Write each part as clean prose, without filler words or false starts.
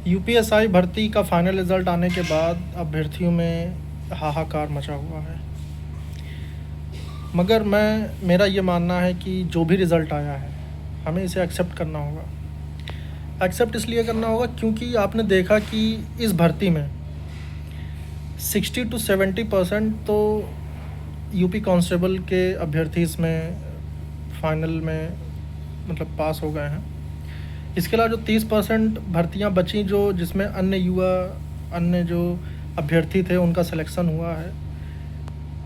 UPSI भर्ती का final result आने के बाद अभ्यर्थियों में हाहाकार मचा हुआ है। मगर मेरा ये मानना है कि जो भी रिज़ल्ट आया है हमें इसे एक्सेप्ट करना होगा। एक्सेप्ट इसलिए करना होगा क्योंकि आपने देखा कि इस भर्ती में 60 to 70% तो यूपी कांस्टेबल के अभ्यर्थी इसमें फ़ाइनल में मतलब पास हो गए हैं। इसके अलावा जो 30% भर्तियां बची जिसमें अन्य जो अभ्यर्थी थे उनका सिलेक्शन हुआ है।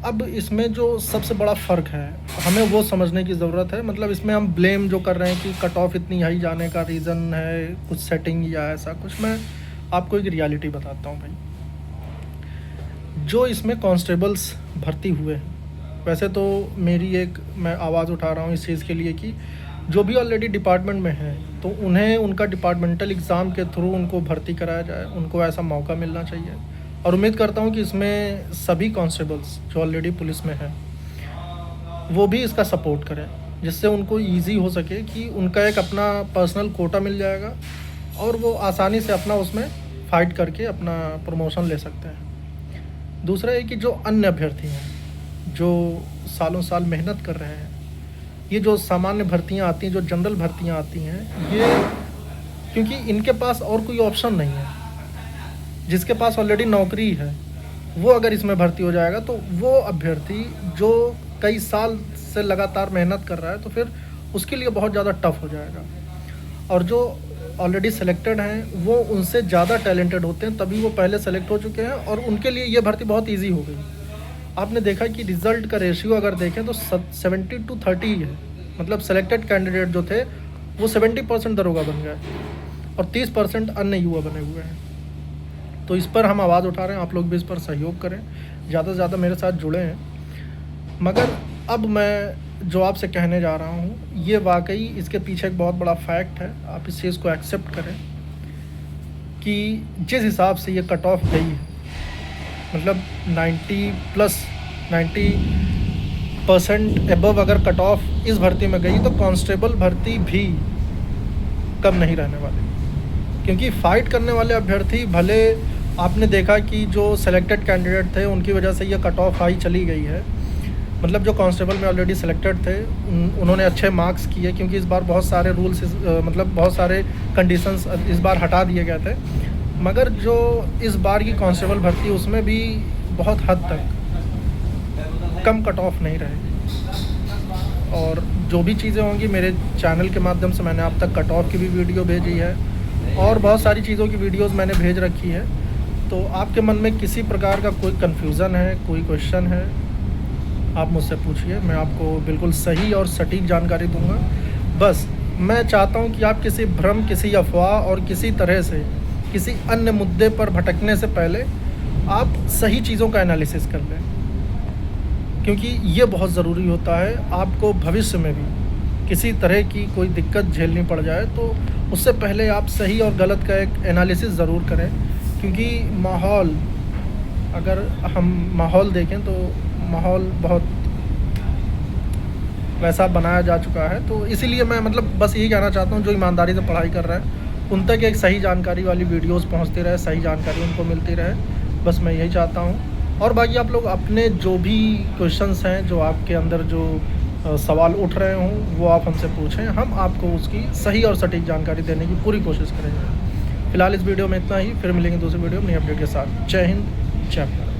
अब इसमें जो सबसे बड़ा फ़र्क है हमें वो समझने की ज़रूरत है। मतलब इसमें हम ब्लेम जो कर रहे हैं कि कट ऑफ इतनी हाई जाने का रीज़न है कुछ सेटिंग या ऐसा कुछ, मैं आपको एक रियलिटी बताता हूँ भाई। जो इसमें कांस्टेबल्स भर्ती हुए हैं, वैसे तो मैं आवाज़ उठा रहा हूँ इस चीज़ के लिए कि जो भी ऑलरेडी डिपार्टमेंट में हैं तो उन्हें उनका डिपार्टमेंटल एग्ज़ाम के थ्रू उनको भर्ती कराया जाए, उनको ऐसा मौका मिलना चाहिए। और उम्मीद करता हूँ कि इसमें सभी कांस्टेबल्स जो ऑलरेडी पुलिस में हैं वो भी इसका सपोर्ट करें, जिससे उनको ईज़ी हो सके कि उनका एक अपना पर्सनल कोटा मिल जाएगा और वो आसानी से अपना उसमें फ़ाइट करके अपना प्रमोशन ले सकते हैं। दूसरा है कि जो अन्य अभ्यर्थी हैं जो सालों साल मेहनत कर रहे हैं, ये जो सामान्य भर्तियां आती हैं, जो जनरल भर्तियां आती हैं, ये क्योंकि इनके पास और कोई ऑप्शन नहीं है। जिसके पास ऑलरेडी नौकरी है वो अगर इसमें भर्ती हो जाएगा तो वो अभ्यर्थी जो कई साल से लगातार मेहनत कर रहा है तो फिर उसके लिए बहुत ज़्यादा टफ हो जाएगा। और जो ऑलरेडी सेलेक्टेड हैं वो उनसे ज़्यादा टैलेंटेड होते हैं, तभी वो पहले सेलेक्ट हो चुके हैं और उनके लिए ये भर्ती बहुत ईजी हो गई। आपने देखा कि रिज़ल्ट का रेशियो अगर देखें तो 70 to 30 है। मतलब सेलेक्टेड कैंडिडेट जो थे वो 70% दरोगा बन गए और 30% अन्य युवा बने हुए हैं। तो इस पर हम आवाज़ उठा रहे हैं, आप लोग भी इस पर सहयोग करें, ज़्यादा से ज़्यादा मेरे साथ जुड़े हैं। मगर अब मैं जो आपसे कहने जा रहा हूँ ये वाकई इसके पीछे एक बहुत बड़ा फैक्ट है। आप इस चीज़ को एक्सेप्ट करें कि जिस हिसाब से ये कट ऑफ गई है, मतलब 90% एबव अगर कट ऑफ इस भर्ती में गई तो कांस्टेबल भर्ती भी कम नहीं रहने वाली। क्योंकि फ़ाइट करने वाले अभ्यर्थी भले आपने देखा कि जो सेलेक्टेड कैंडिडेट थे उनकी वजह से ये कट ऑफ हाई चली गई है। मतलब जो कांस्टेबल में ऑलरेडी सेलेक्टेड थे उन्होंने अच्छे मार्क्स किए, क्योंकि इस बार बहुत सारे रूल्स मतलब बहुत सारे कंडीशंस इस बार हटा दिए गए थे। मगर जो इस बार की कांस्टेबल भर्ती उसमें भी बहुत हद तक कम कट ऑफ नहीं रहेगी। और जो भी चीज़ें होंगी मेरे चैनल के माध्यम से मैंने आप तक कट ऑफ की भी वीडियो भेजी है और बहुत सारी चीज़ों की वीडियोस मैंने भेज रखी है। तो आपके मन में किसी प्रकार का कोई कन्फ्यूज़न है, कोई क्वेश्चन है, आप मुझसे पूछिए, मैं आपको बिल्कुल सही और सटीक जानकारी दूंगा। बस मैं चाहता हूं कि आप किसी भ्रम, किसी अफवाह और किसी तरह से किसी अन्य मुद्दे पर भटकने से पहले आप सही चीज़ों का एनालिसिस कर लें, क्योंकि ये बहुत ज़रूरी होता है। आपको भविष्य में भी किसी तरह की कोई दिक्कत झेलनी पड़ जाए तो उससे पहले आप सही और गलत का एक एनालिसिस ज़रूर करें। क्योंकि अगर हम माहौल देखें तो माहौल बहुत वैसा बनाया जा चुका है। तो इसीलिए मैं बस यही कहना चाहता हूँ, जो ईमानदारी से पढ़ाई कर रहे हैं उन तक एक सही जानकारी वाली वीडियोस पहुँचती रहे, सही जानकारी उनको मिलती रहे, बस मैं यही चाहता हूँ। और बाकी आप लोग अपने जो भी क्वेश्चंस हैं, जो आपके अंदर जो सवाल उठ रहे हों वो आप हमसे पूछें, हम आपको उसकी सही और सटीक जानकारी देने की पूरी कोशिश करेंगे। फिलहाल इस वीडियो में इतना ही, फिर मिलेंगे दूसरी वीडियो में नई अपडेट के साथ। जय हिंद, जय भारत।